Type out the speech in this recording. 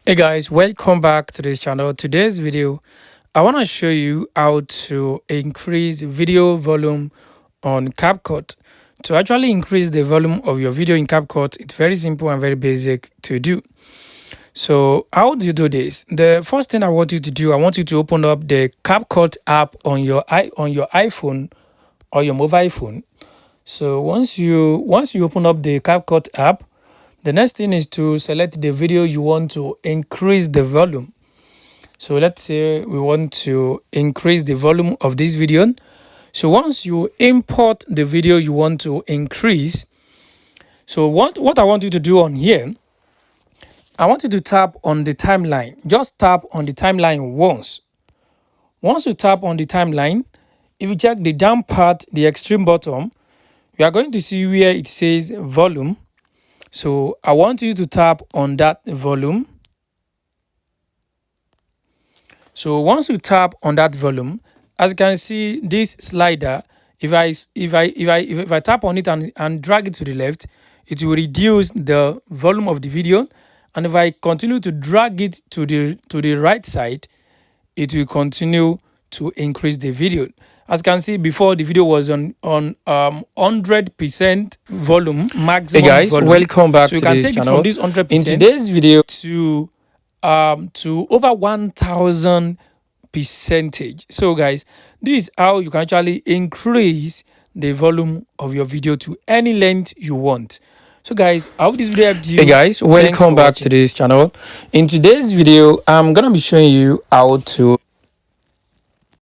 Hey guys, welcome back to this channel. Today's video, I want to show you how to increase video volume on CapCut. To actually increase the volume of your video in CapCut, it's very simple and very basic to do. So how do you do this? The first thing I want you to do, I want you to open up the CapCut app on your iPhone or your mobile phone. So once you open up the CapCut app, the next thing is to select the video you want to increase the volume. So let's say we want to increase the volume of this video. So once you import the video you want to increase, so what I want you to do on here, I want you to tap on the timeline. Just tap on the timeline once. Once you tap on the timeline, if you check the down part, the extreme bottom, you are going to see where it says volume. So I want you to tap on that volume. So once you tap on that volume, as you can see, this slider, if I tap on it and drag it to the left, it will reduce the volume of the video. And if I continue to drag it to the right side, it will continue to increase the video. As you can see, before the video was on 100% volume, maximum. Hey guys, volume. Welcome back to this channel. So you can take it from this 100% in today's video to over 1000 percentage. So guys, this is how you can actually increase the volume of your video to any length you want. So guys, I hope this video helped you. Hey guys, welcome back to this channel. In today's video, I'm gonna be showing you how to